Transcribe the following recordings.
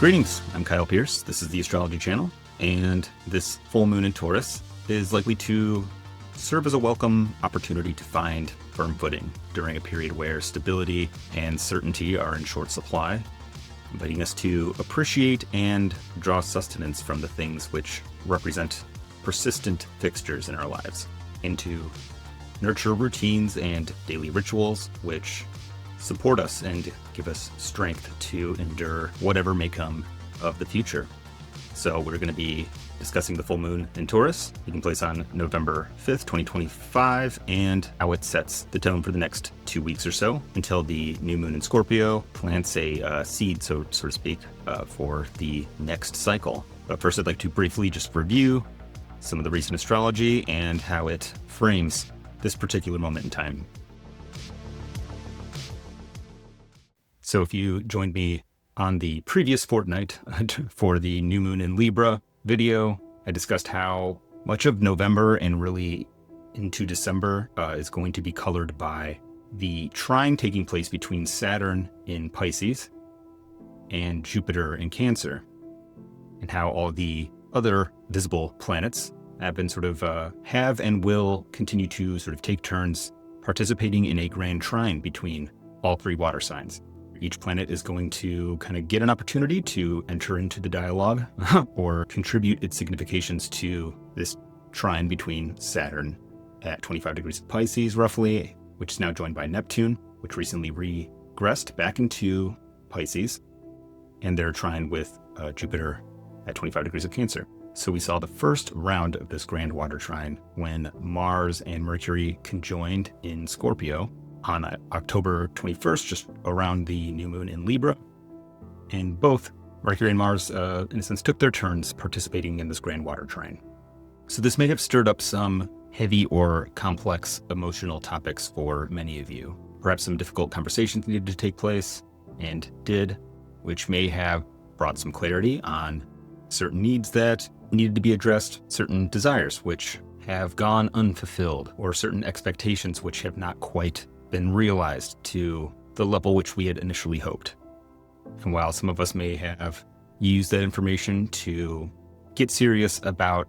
Greetings, I'm Kyle Pierce. This is the Astrology channel, and this full moon in Taurus is likely to serve as a welcome opportunity to find firm footing during a period where stability and certainty are in short supply, inviting us to appreciate and draw sustenance from the things which represent persistent fixtures in our lives, and to nurture routines and daily rituals which support us and give us strength to endure whatever may come of the future. So we're going to be discussing the full moon in Taurus, taking place on November 5th, 2025, and how it sets the tone for the next 2 weeks or so until the new moon in Scorpio plants a seed, so to speak, for the next cycle. But first, I'd like to briefly just review some of the recent astrology and how it frames this particular moment in time. So if you joined me on the previous fortnight for the new moon in Libra video, I discussed how much of November and really into December is going to be colored by the trine taking place between Saturn in Pisces and Jupiter in Cancer, and how all the other visible planets have been have and will continue to take turns participating in a grand trine between all three water signs. Each planet is going to kind of get an opportunity to enter into the dialogue or contribute its significations to this trine between Saturn at 25 degrees of Pisces, roughly, which is now joined by Neptune, which recently regressed back into Pisces, and their trine with Jupiter at 25 degrees of Cancer. So we saw the first round of this Grand Water Trine when Mars and Mercury conjoined in Scorpio on October 21st, just around the new moon in Libra. And both Mercury and Mars, in a sense, took their turns participating in this Grand Water Trine. So this may have stirred up some heavy or complex emotional topics for many of you. Perhaps some difficult conversations needed to take place, and did, which may have brought some clarity on certain needs that needed to be addressed, certain desires which have gone unfulfilled, or certain expectations which have not quite been realized to the level which we had initially hoped. And while some of us may have used that information to get serious about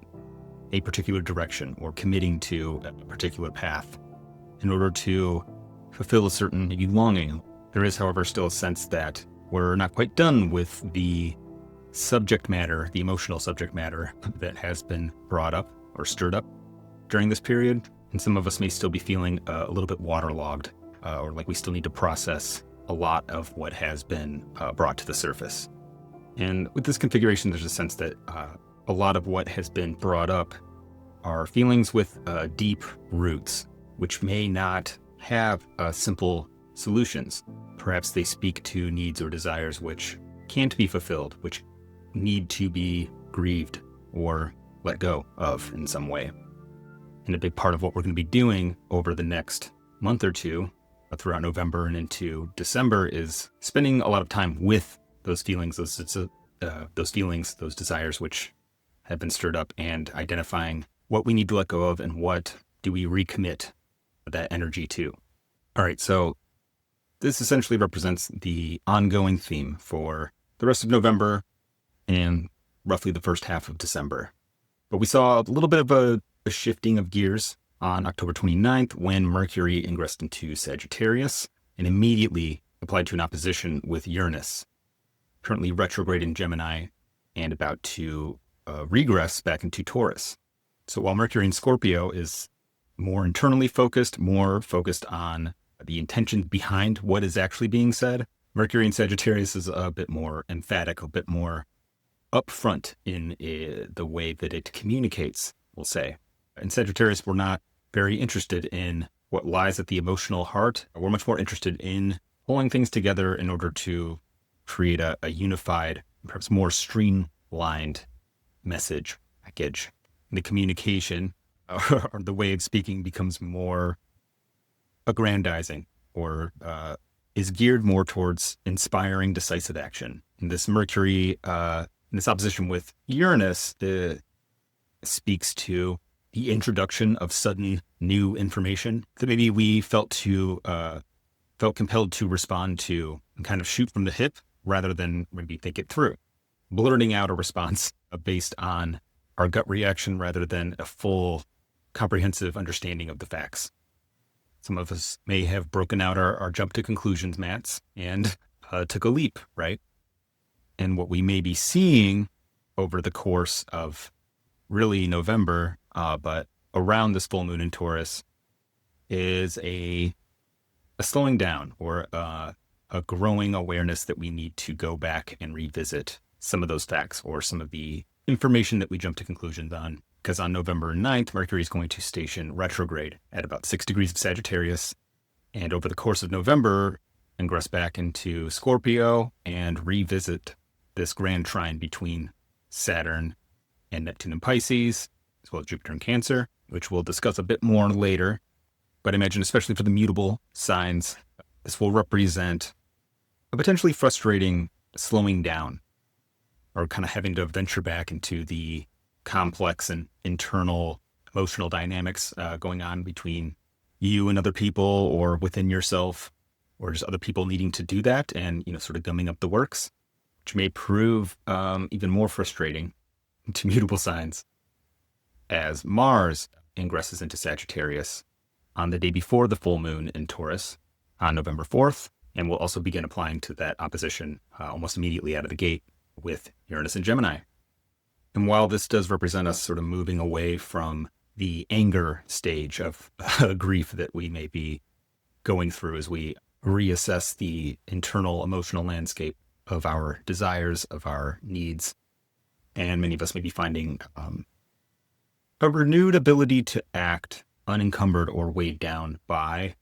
a particular direction or committing to a particular path in order to fulfill a certain maybe longing, there is, however, still a sense that we're not quite done with the subject matter, the emotional subject matter that has been brought up or stirred up during this period. And some of us may still be feeling a little bit waterlogged, or like we still need to process a lot of what has been brought to the surface. And with this configuration, there's a sense that a lot of what has been brought up are feelings with deep roots, which may not have simple solutions. Perhaps they speak to needs or desires which can't be fulfilled, which need to be grieved or let go of in some way. And a big part of what we're going to be doing over the next month or two, throughout November and into December, is spending a lot of time with those feelings, those desires which have been stirred up, and identifying what we need to let go of and what do we recommit that energy to. All right, so this essentially represents the ongoing theme for the rest of November and roughly the first half of December. But we saw a little bit of a shifting of gears on October 29th when Mercury ingressed into Sagittarius and immediately applied to an opposition with Uranus, currently retrograde in Gemini and about to regress back into Taurus. So while Mercury in Scorpio is more internally focused, more focused on the intention behind what is actually being said, Mercury in Sagittarius is a bit more emphatic, a bit more upfront in the way that it communicates, we'll say. In Sagittarius, we're not very interested in what lies at the emotional heart. We're much more interested in pulling things together in order to create a unified, perhaps more streamlined message package. The communication or the way of speaking becomes more aggrandizing, or is geared more towards inspiring decisive action. And this Mercury, in this opposition with Uranus, speaks to the introduction of sudden new information that maybe we felt compelled to respond to and kind of shoot from the hip rather than maybe think it through. blurting out a response based on our gut reaction rather than a full comprehensive understanding of the facts. Some of us may have broken out our jump to conclusions mats and took a leap, right? And what we may be seeing over the course of really November, but around this full moon in Taurus, is a slowing down or a growing awareness that we need to go back and revisit some of those facts or some of the information that we jump to conclusions on. Because on November 9th, Mercury is going to station retrograde at about 6 degrees of Sagittarius. And over the course of November, ingress back into Scorpio and revisit this Grand Trine between Saturn and Neptune in Pisces, as well as Jupiter in Cancer, which we'll discuss a bit more later. But I imagine, especially for the mutable signs, this will represent a potentially frustrating slowing down or kind of having to venture back into the complex and internal emotional dynamics going on between you and other people or within yourself, or just other people needing to do that and, sort of gumming up the works, which may prove even more frustrating to mutable signs as Mars ingresses into Sagittarius on the day before the full moon in Taurus on November 4th. And we'll also begin applying to that opposition almost immediately out of the gate with Uranus and Gemini. And while this does represent us sort of moving away from the anger stage of grief that we may be going through as we reassess the internal emotional landscape of our desires, of our needs, and many of us may be finding a renewed ability to act unencumbered or weighed down by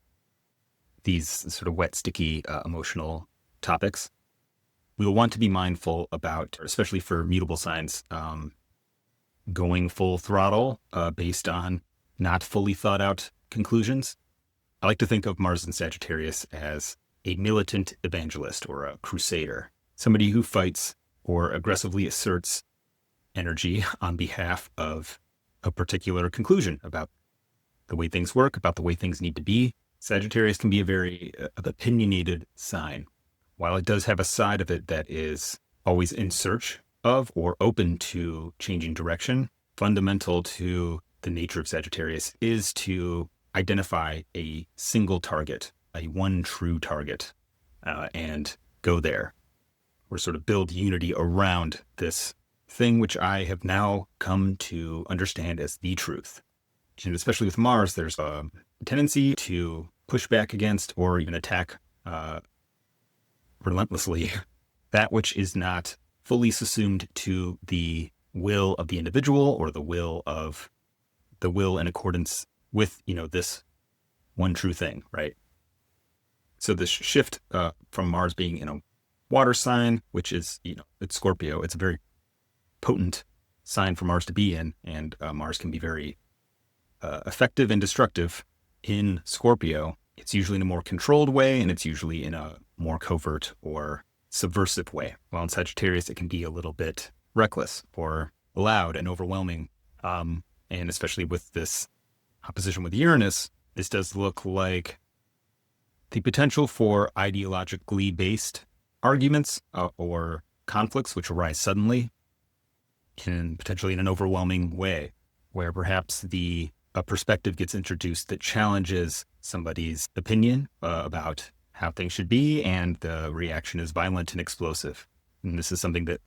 these sort of wet, sticky emotional topics. We will want to be mindful about, especially for mutable signs, going full throttle based on not fully thought out conclusions. I like to think of Mars and Sagittarius as a militant evangelist or a crusader, somebody who fights or aggressively asserts energy on behalf of a particular conclusion about the way things work, about the way things need to be. Sagittarius can be a very opinionated sign. While it does have a side of it that is always in search of or open to changing direction, fundamental to the nature of Sagittarius is to identify a single target, a one true target, and go there, or sort of build unity around this thing which I have now come to understand as the truth. And especially with Mars, there's a tendency to push back against or even attack relentlessly that which is not fully subsumed to the will of the individual or the will in accordance with, this one true thing, right? So this shift from Mars being in a water sign, which is, it's Scorpio, it's a very potent sign for Mars to be in, and Mars can be very effective and destructive in Scorpio. It's usually in a more controlled way, and it's usually in a more covert or subversive way. While in Sagittarius, it can be a little bit reckless or loud and overwhelming. And especially with this opposition with Uranus, this does look like the potential for ideologically based arguments or conflicts which arise suddenly and potentially in an overwhelming way, where perhaps a perspective gets introduced that challenges somebody's opinion about how things should be, and the reaction is violent and explosive. And this is something that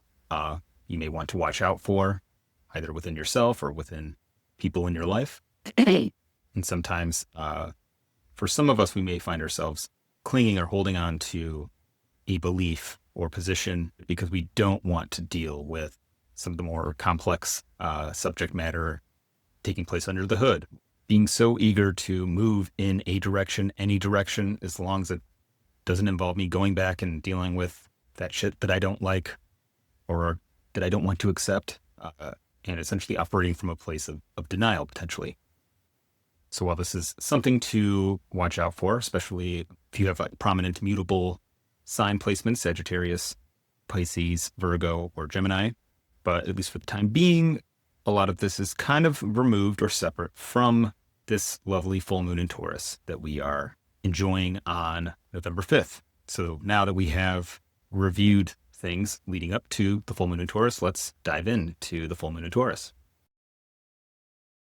you may want to watch out for, either within yourself or within people in your life. And sometimes, for some of us, we may find ourselves clinging or holding on to a belief or position because we don't want to deal with some of the more complex subject matter taking place under the hood. Being so eager to move in a direction, any direction, as long as it doesn't involve me going back and dealing with that shit that I don't like or that I don't want to accept, and essentially operating from a place of denial, potentially. So while this is something to watch out for, especially if you have a prominent mutable sign placement, Sagittarius, Pisces, Virgo, or Gemini, but at least for the time being, a lot of this is kind of removed or separate from this lovely full moon in Taurus that we are enjoying on November 5th. So now that we have reviewed things leading up to the full moon in Taurus, let's dive into the full moon in Taurus.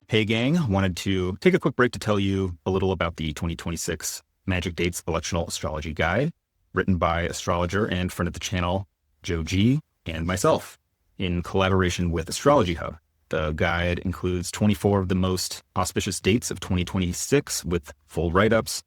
Hey gang, wanted to take a quick break to tell you a little about the 2026 Magic Dates Electional Astrology Guide, written by astrologer and friend of the channel, Joe G, and myself, in collaboration with Astrology Hub. The guide includes 24 of the most auspicious dates of 2026 with full write-ups,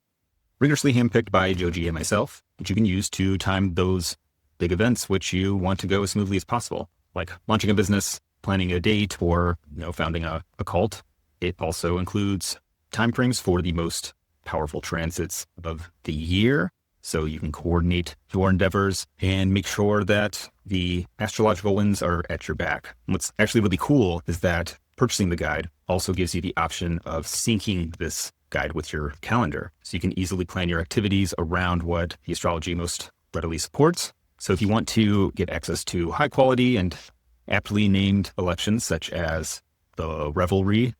rigorously handpicked by Joe G and myself, which you can use to time those big events which you want to go as smoothly as possible, like launching a business, planning a date, or founding a cult. It also includes timeframes for the most powerful transits of the year, so you can coordinate your endeavors and make sure that the astrological winds are at your back. What's actually really cool is that purchasing the guide also gives you the option of syncing this guide with your calendar, so you can easily plan your activities around what the astrology most readily supports. So if you want to get access to high quality and aptly named elections such as the Revelry,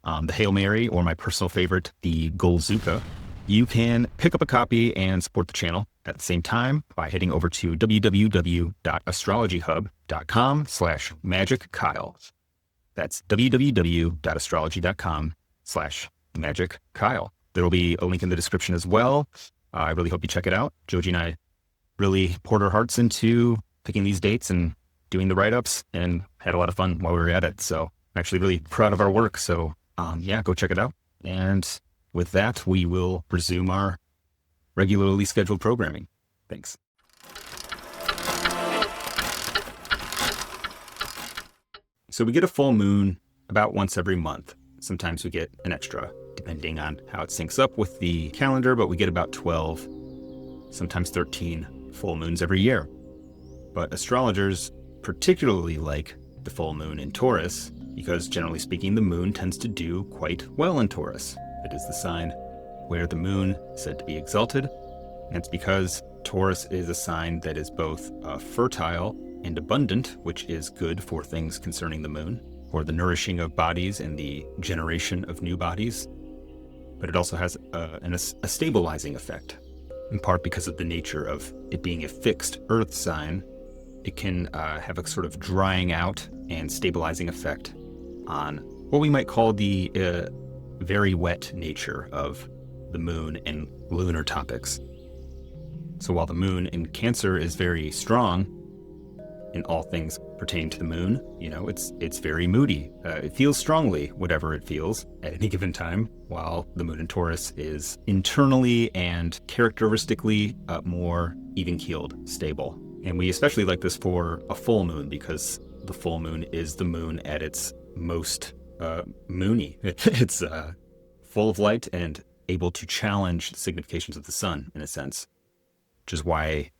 the Hail Mary, or my personal favorite, the Golzuka, you can pick up a copy and support the channel at the same time by heading over to www.astrologyhub.com/magickyle. That's www.astrology.com/magickyle. There will be a link in the description as well. I really hope you check it out. Joji and I really poured our hearts into picking these dates and doing the write-ups and had a lot of fun while we were at it. So I'm actually really proud of our work. So yeah, go check it out. And with that, we will resume our regularly scheduled programming. Thanks. So we get a full moon about once every month. Sometimes we get an extra, depending on how it syncs up with the calendar, but we get about 12, sometimes 13 full moons every year. But astrologers particularly like the full moon in Taurus because, generally speaking, the moon tends to do quite well in Taurus. It is the sign where the moon is said to be exalted, and it's because Taurus is a sign that is both fertile and abundant, which is good for things concerning the moon, for the nourishing of bodies and the generation of new bodies. But it also has a stabilizing effect, in part because of the nature of it being a fixed earth sign. It can have a sort of drying out and stabilizing effect on what we might call the very wet nature of the moon and lunar topics. So while the moon in Cancer is very strong in all things pertaining to the moon, it's very moody. It feels strongly, whatever it feels at any given time, while the moon in Taurus is internally and characteristically more even-keeled, stable. And we especially like this for a full moon because the full moon is the moon at its most moony. It's full of light and able to challenge the significations of the sun, in a sense, which is why,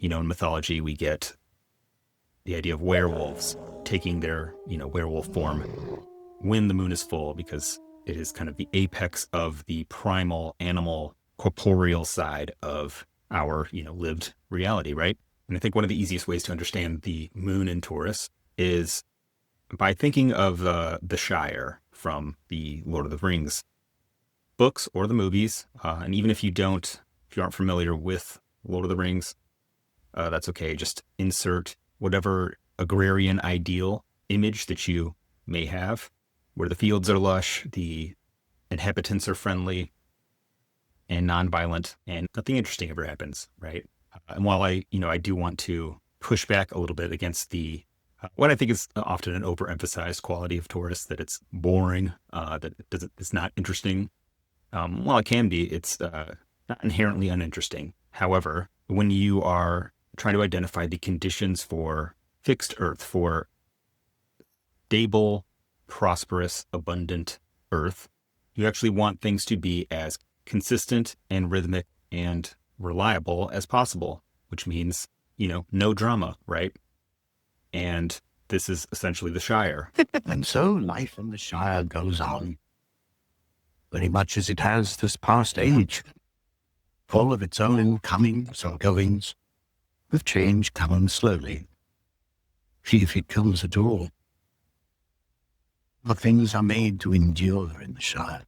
in mythology, we get the idea of werewolves taking their, werewolf form when the moon is full, because it is kind of the apex of the primal animal corporeal side of our, lived reality, right? And I think one of the easiest ways to understand the moon in Taurus is by thinking of the Shire from the Lord of the Rings books or the movies. And even if you aren't familiar with Lord of the Rings, that's okay. Just insert whatever agrarian ideal image that you may have, where the fields are lush, the inhabitants are friendly and nonviolent, and nothing interesting ever happens, right? And while I do want to push back a little bit against what I think is often an overemphasized quality of Taurus, that it's boring, that it's not interesting. While it can be, it's not inherently uninteresting. However, when you are trying to identify the conditions for fixed Earth, for stable, prosperous, abundant Earth, you actually want things to be as consistent and rhythmic and reliable as possible, which means, no drama, right? And this is essentially the Shire. And so life in the Shire goes on, very much as it has this past age, full of its own comings and goings, with change coming slowly, if it comes at all. The things are made to endure in the Shire,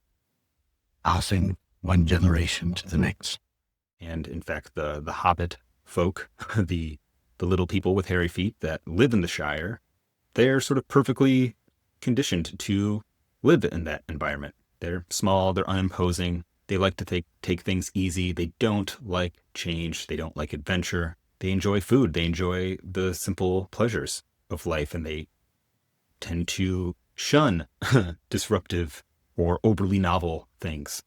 passing one generation to the next. And in fact, the Hobbit folk, the the little people with hairy feet that live in the Shire, they're sort of perfectly conditioned to live in that environment. They're small, they're unimposing, they like to take things easy, they don't like change, they don't like adventure, they enjoy food, they enjoy the simple pleasures of life, and they tend to shun disruptive or overly novel things,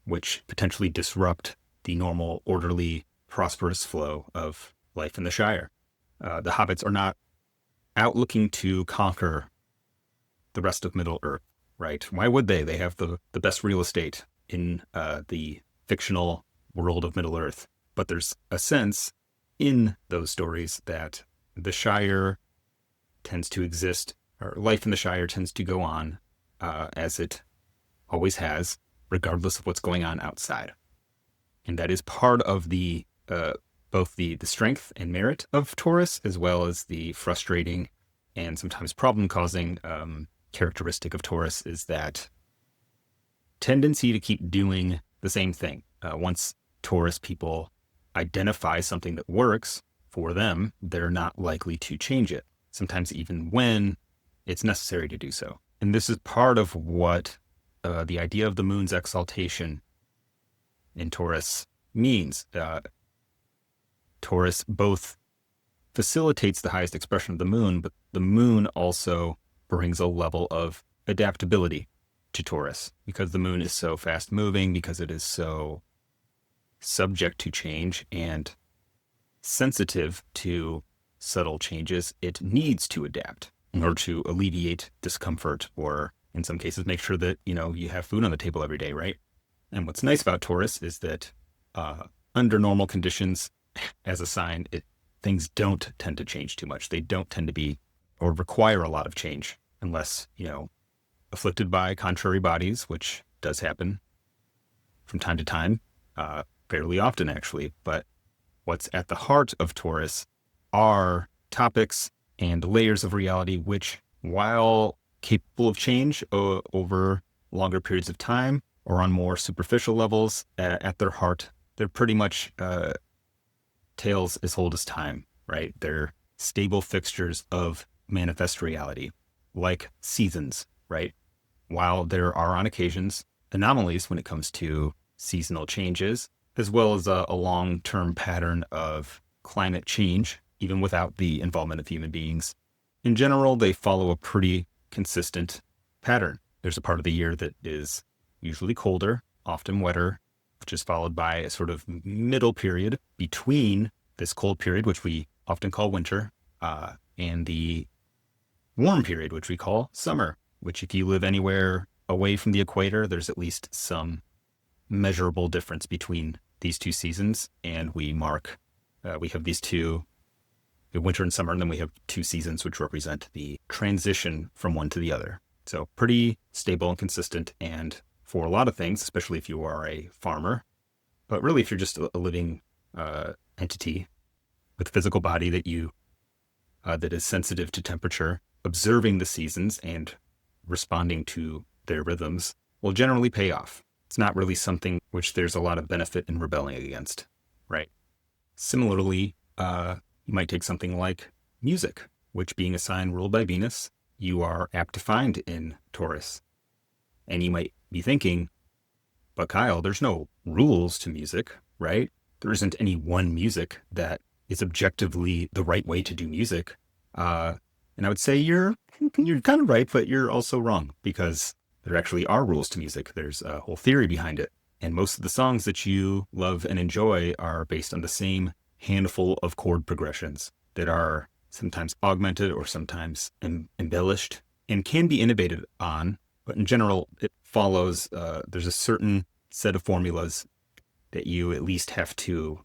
which potentially disrupt the normal, orderly, prosperous flow of life in the Shire. The hobbits are not out looking to conquer the rest of Middle Earth, right? Why would they? They have the best real estate in the fictional world of Middle Earth. But there's a sense in those stories that the Shire tends to exist, or life in the Shire tends to go on as it always has, regardless of what's going on outside. And that is part of the both the strength and merit of Taurus, as well as the frustrating and sometimes problem-causing characteristic of Taurus, is that tendency to keep doing the same thing. Once Taurus people identify something that works for them, they're not likely to change it, sometimes even when it's necessary to do so. And this is part of what the idea of the moon's exaltation in Taurus means. Taurus both facilitates the highest expression of the moon, but the moon also brings a level of adaptability to Taurus, because the moon is so fast moving, because it is so subject to change and sensitive to subtle changes. It needs to adapt in order to alleviate discomfort, or in some cases make sure that, you have food on the table every day, right? And what's nice about Taurus is that under normal conditions, as a sign, things don't tend to change too much. They don't tend to be or require a lot of change unless, afflicted by contrary bodies, which does happen from time to time, fairly often actually. But what's at the heart of Taurus are topics and layers of reality which, while capable of change over longer periods of time or on more superficial levels, at their heart, they're pretty much tales as old as time, right? They're stable fixtures of manifest reality, like seasons, right? While there are on occasions anomalies when it comes to seasonal changes, as well as a long-term pattern of climate change, even without the involvement of human beings, in general, they follow a pretty consistent pattern. There's a part of the year that is usually colder, often wetter, which is followed by a sort of middle period between this cold period, which we often call winter, and the warm period, which we call summer, which if you live anywhere away from the equator, there's at least some measurable difference between these two seasons. And we have these two, winter and summer, and then we have two seasons which represent the transition from one to the other. So pretty stable and consistent, and for a lot of things, especially if you are a farmer, but really if you're just a living entity with a physical body that is sensitive to temperature, observing the seasons and responding to their rhythms will generally pay off. It's not really something which there's a lot of benefit in rebelling against, right? Similarly, you might take something like music, which, being a sign ruled by Venus, you are apt to find in Taurus. And you might be thinking, but Kyle, there's no rules to music, right? There isn't any one music that is objectively the right way to do music. And I would say you're kind of right, but you're also wrong, because there actually are rules to music. There's a whole theory behind it. And most of the songs that you love and enjoy are based on the same handful of chord progressions that are sometimes augmented or sometimes embellished and can be innovated on. But in general, it follows, there's a certain set of formulas that you at least have to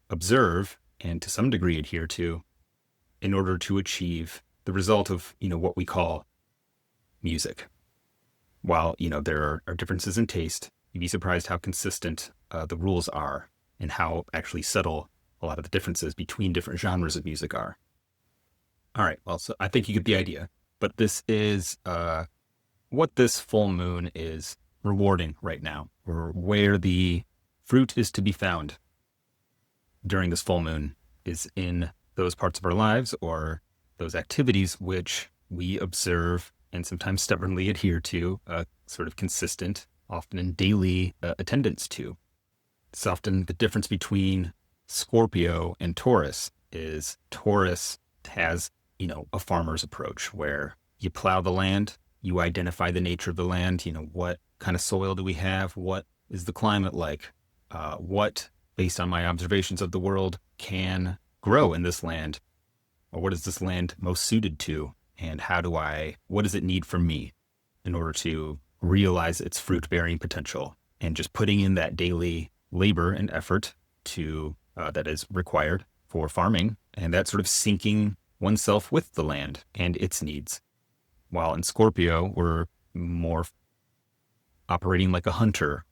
observe and to some degree adhere to in order to achieve the result of, what we call music. While, there are differences in taste, you'd be surprised how consistent the rules are and how actually subtle a lot of the differences between different genres of music are. All right, well, so I think you get the idea. But this is what this full moon is rewarding right now, or where the fruit is to be found during this full moon is in those parts of our lives or those activities which we observe and sometimes stubbornly adhere to a sort of consistent, often in daily attendance to. It's often the difference between Scorpio and Taurus is Taurus has, a farmer's approach where you plow the land, you identify the nature of the land, what kind of soil do we have? What is the climate like? What, based on my observations of the world, can grow in this land? Or what is this land most suited to? And what does it need from me in order to realize its fruit-bearing potential? And just putting in that daily labor and effort that is required for farming, and that sort of syncing oneself with the land and its needs. While in Scorpio, we're more operating like a hunter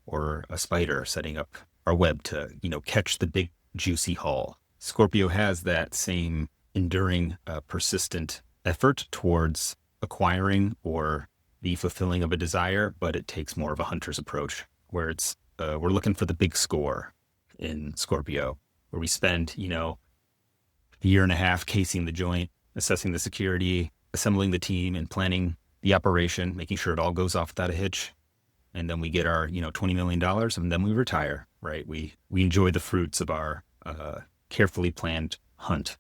or a spider, setting up our web to, catch the big juicy haul. Scorpio has that same enduring, persistent effort towards acquiring or the fulfilling of a desire, but it takes more of a hunter's approach, where we're looking for the big score in Scorpio, where we spend, a year and a half casing the joint, assessing the security, assembling the team, and planning the operation, making sure it all goes off without a hitch. And then we get our, $20 million, and then we retire, right? We enjoy the fruits of our carefully planned hunt.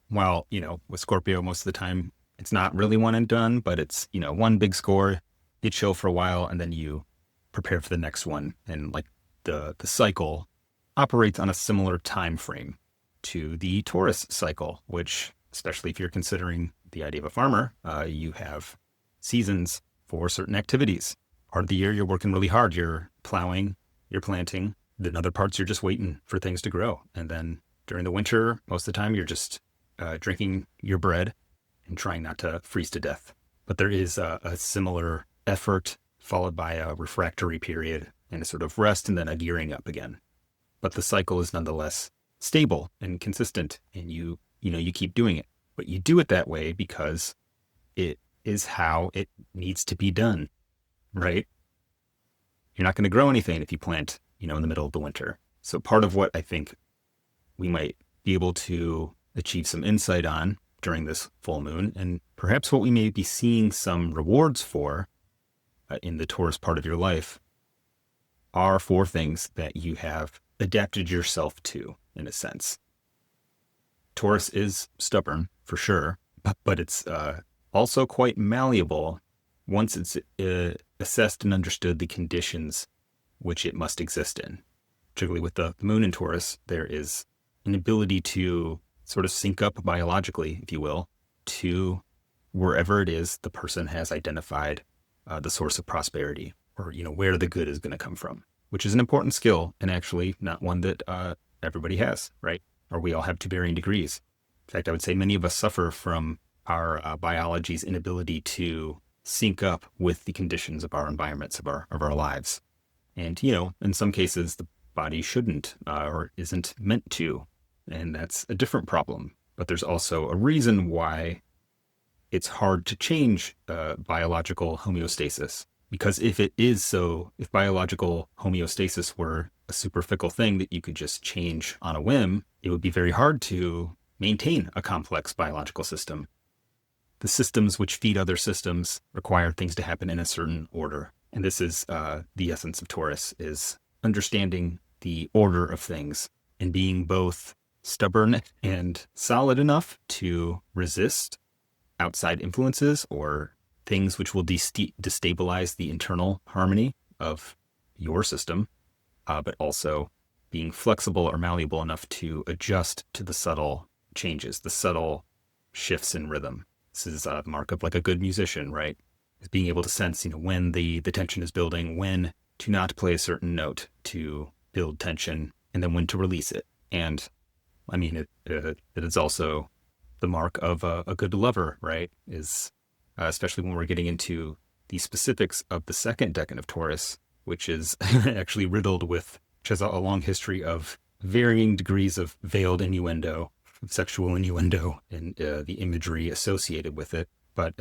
While, with Scorpio, most of the time, it's not really one and done, but it's, one big score, you chill for a while, and then you prepare for the next one. And like the cycle operates on a similar time frame to the Taurus cycle, which, especially if you're considering the idea of a farmer, you have seasons for certain activities. Part of the year, you're working really hard. You're plowing, you're planting. Then other parts, you're just waiting for things to grow. And then during the winter, most of the time, you're just drinking your bread and trying not to freeze to death. But there is a similar effort followed by a refractory period and a sort of rest and then a gearing up again. But the cycle is nonetheless stable and consistent, and you keep doing it. But you do it that way because it is how it needs to be done, right? You're not going to grow anything if you plant, in the middle of the winter. So part of what I think we might be able to achieve some insight on during this full moon, and perhaps what we may be seeing some rewards for in the Taurus part of your life, are 4 things that you have adapted yourself to, in a sense. Taurus is stubborn, for sure, but it's also quite malleable once it's assessed and understood the conditions which it must exist in. Particularly with the moon in Taurus, there is an ability to sort of sync up biologically, if you will, to wherever it is the person has identified the source of prosperity, or, where the good is going to come from, which is an important skill and actually not one that everybody has, right? Or we all have to varying degrees. In fact, I would say many of us suffer from our biology's inability to sync up with the conditions of our environments, of our lives. And, in some cases, the body shouldn't or isn't meant to. And that's a different problem. But there's also a reason why it's hard to change biological homeostasis. Because if biological homeostasis were a super fickle thing that you could just change on a whim, it would be very hard to maintain a complex biological system. The systems which feed other systems require things to happen in a certain order. And this is the essence of Taurus, is understanding the order of things and being both stubborn and solid enough to resist outside influences or things which will destabilize the internal harmony of your system, but also being flexible or malleable enough to adjust to the subtle changes, the subtle shifts in rhythm. This is the mark of like a good musician, right? Is being able to sense, when the tension is building, when to not play a certain note to build tension, and then when to release it. And I mean, it is also the mark of a good lover, right? Is especially when we're getting into the specifics of the second decan of Taurus, which is actually riddled with, which has a long history of varying degrees of veiled innuendo, sexual innuendo, and the imagery associated with it. But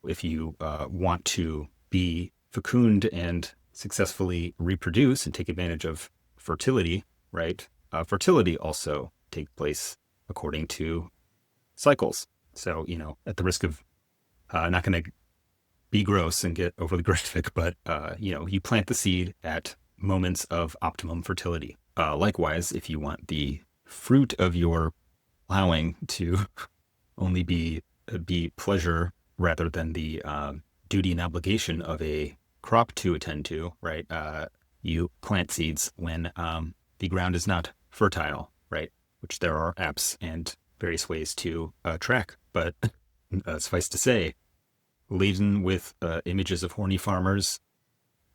if you want to be fecund and successfully reproduce and take advantage of fertility, right, fertility also take place according to cycles. So, at the risk of not going to be gross and get overly graphic, but, you plant the seed at moments of optimum fertility. Likewise, if you want the fruit of your plowing to only be pleasure rather than the duty and obligation of a crop to attend to, right? You plant seeds when the ground is not fertile, right? Which there are apps and various ways to track. But suffice to say, laden with images of horny farmers,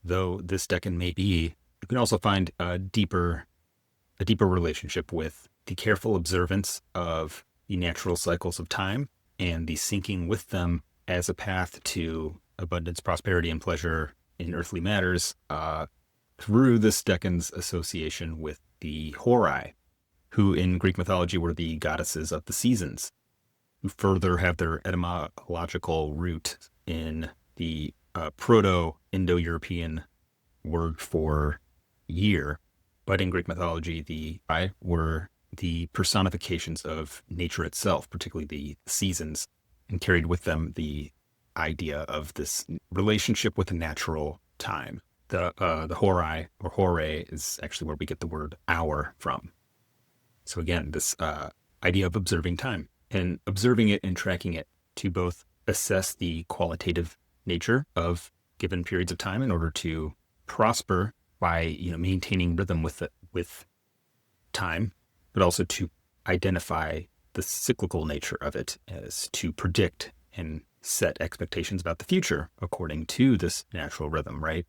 though this decan may be, you can also find a deeper relationship with the careful observance of the natural cycles of time and the syncing with them as a path to abundance, prosperity, and pleasure in earthly matters through this decan's association with the Horai, who in Greek mythology were the goddesses of the seasons, who further have their etymological root in the Proto-Indo-European word for year. But in Greek mythology, the Horai were the personifications of nature itself, particularly the seasons, and carried with them the idea of this relationship with the natural time. The Horai or Hore is actually where we get the word hour from. So again, this idea of observing time and observing it and tracking it to both assess the qualitative nature of given periods of time in order to prosper by maintaining rhythm with time, but also to identify the cyclical nature of it as to predict and set expectations about the future according to this natural rhythm, right?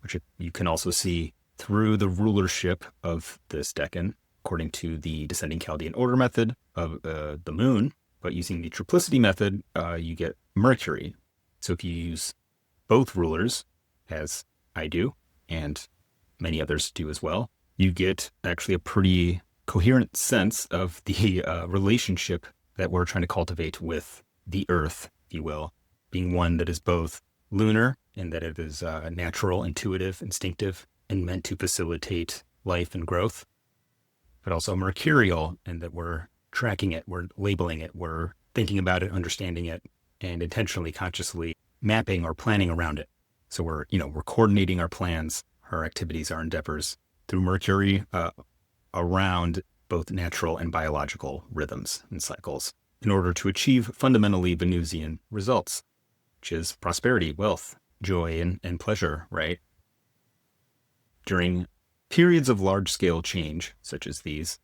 Which you can also see through the rulership of this decan, according to the descending Chaldean order method of the moon. But using the triplicity method, you get Mercury. So if you use both rulers, as I do, and many others do as well, you get actually a pretty coherent sense of the relationship that we're trying to cultivate with the earth, if you will, being one that is both lunar in that it is natural, intuitive, instinctive, and meant to facilitate life and growth, but also mercurial in that we're tracking it, we're labeling it, we're thinking about it, understanding it, and intentionally, consciously mapping or planning around it. So we're coordinating our plans, our activities, our endeavors through Mercury around both natural and biological rhythms and cycles in order to achieve fundamentally Venusian results, which is prosperity, wealth, joy, and pleasure, right? During periods of large-scale change, such as these,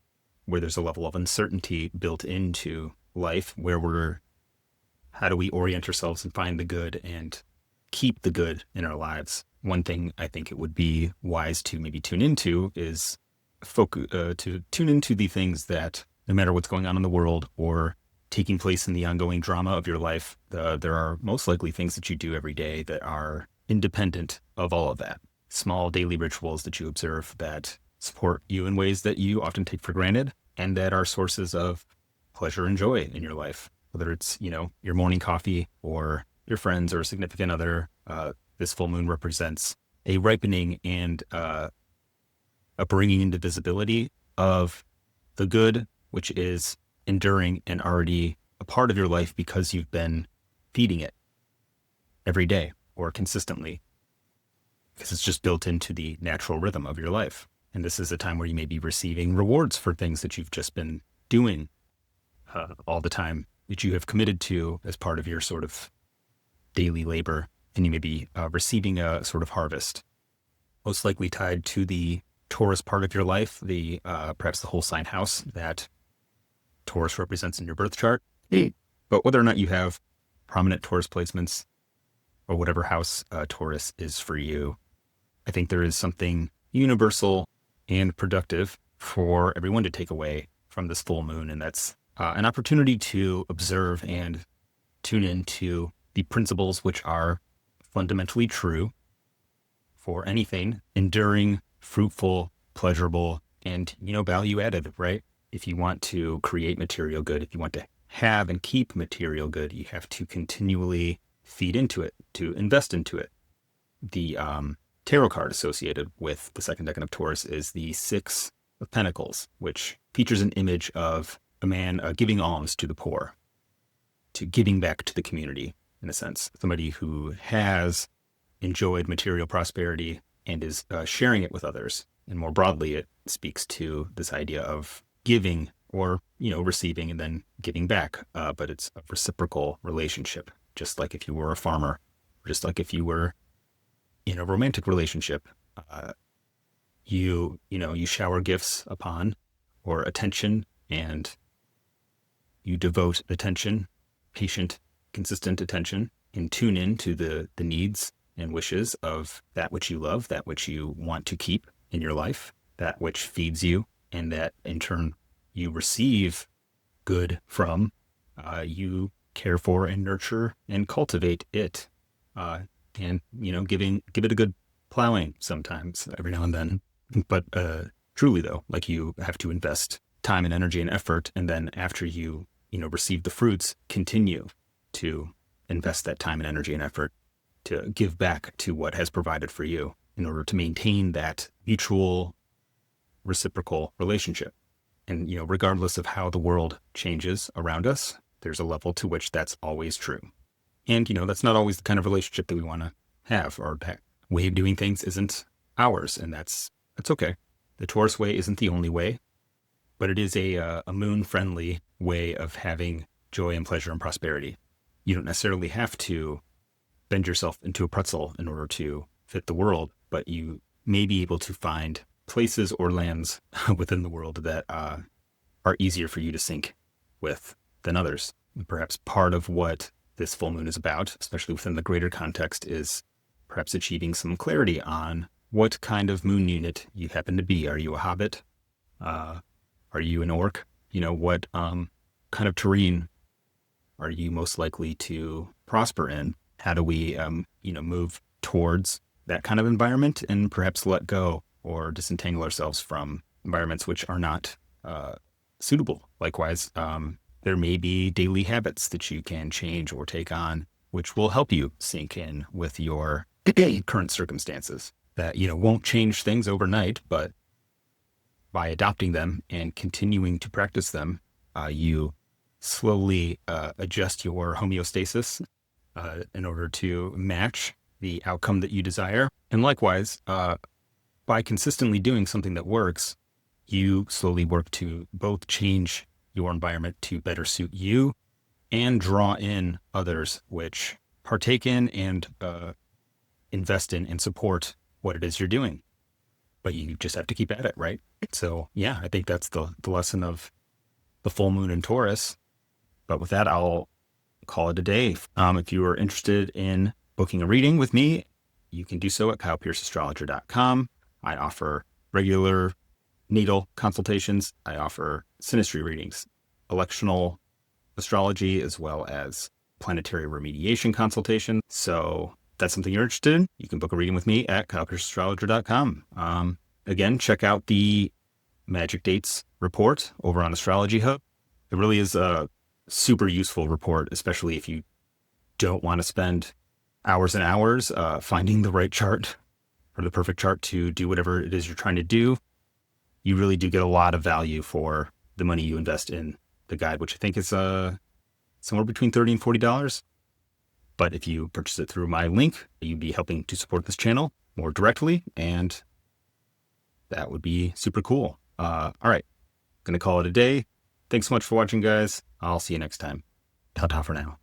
where there's a level of uncertainty built into life, where how do we orient ourselves and find the good and keep the good in our lives? One thing I think it would be wise to maybe tune into is to tune into the things that, no matter what's going on in the world or taking place in the ongoing drama of your life, there are most likely things that you do every day that are independent of all of that. Small daily rituals that you observe that support you in ways that you often take for granted and that are sources of pleasure and joy in your life. Whether it's, your morning coffee or your friends or a significant other, this full moon represents a ripening and a bringing into visibility of the good, which is enduring and already a part of your life because you've been feeding it every day or consistently, because it's just built into the natural rhythm of your life. And this is a time where you may be receiving rewards for things that you've just been doing all the time, that you have committed to as part of your sort of daily labor. And you may be receiving a sort of harvest, most likely tied to the Taurus part of your life, the perhaps the whole sign house that Taurus represents in your birth chart. But whether or not you have prominent Taurus placements or whatever house Taurus is for you, I think there is something universal and productive for everyone to take away from this full moon. And that's an opportunity to observe and tune into the principles which are fundamentally true for anything enduring, fruitful, pleasurable, and, value added, right? If you want to create material good, if you want to have and keep material good, you have to continually feed into it, to invest into it. The tarot card associated with the second decan of Taurus is the Six of Pentacles, which features an image of a man giving alms to the poor, to giving back to the community, in a sense. Somebody who has enjoyed material prosperity and is sharing it with others. And more broadly, it speaks to this idea of giving or, receiving and then giving back. But it's a reciprocal relationship, just like if you were a farmer, just like if you were in a romantic relationship. You shower gifts upon or attention, and you devote attention, patient, consistent attention, and tune in to the needs and wishes of that which you love, that which you want to keep in your life, that which feeds you, and that in turn you receive good from. You care for and nurture and cultivate it. And, give it a good plowing sometimes, every now and then. But truly, though, like, you have to invest time and energy and effort. And then after you, receive the fruits, continue to invest that time and energy and effort to give back to what has provided for you in order to maintain that mutual reciprocal relationship. And, regardless of how the world changes around us, there's a level to which that's always true. And, that's not always the kind of relationship that we want to have, or that way of doing things isn't ours. And that's okay. The Taurus way isn't the only way, but it is a moon-friendly way of having joy and pleasure and prosperity. You don't necessarily have to bend yourself into a pretzel in order to fit the world, but you may be able to find places or lands within the world that are easier for you to sync with than others. Perhaps part of what this full moon is about, especially within the greater context, is perhaps achieving some clarity on what kind of moon unit you happen to be. Are you a hobbit? Are you an orc? What kind of terrain are you most likely to prosper in? How do we, move towards that kind of environment and perhaps let go or disentangle ourselves from environments which are not suitable? Likewise, there may be daily habits that you can change or take on, which will help you sink in with your current circumstances that, won't change things overnight, but by adopting them and continuing to practice them, you slowly adjust your homeostasis in order to match the outcome that you desire. And likewise, by consistently doing something that works, you slowly work to both change your environment to better suit you and draw in others which partake in and invest in and support what it is you're doing. But you just have to keep at it, right? So yeah, I think that's the lesson of the full moon in Taurus. But with that, I'll call it a day. If you are interested in booking a reading with me, you can do so at kylepierceastrologer.com. I offer regular natal consultations. I offer synastry readings, electional astrology, as well as planetary remediation consultation. So if that's something you're interested in, you can book a reading with me at kylepierceastrologer.com. Again, check out the Magic Dates report over on Astrology Hub. It really is a super useful report, especially if you don't want to spend hours and hours finding the right chart or the perfect chart to do whatever it is you're trying to do. You really do get a lot of value for the money you invest in the guide, which I think is somewhere between $30 and $40. But if you purchase it through my link, you'd be helping to support this channel more directly, and that would be super cool. All right, gonna call it a day. Thanks so much for watching, guys. I'll see you next time. Ta-ta for now.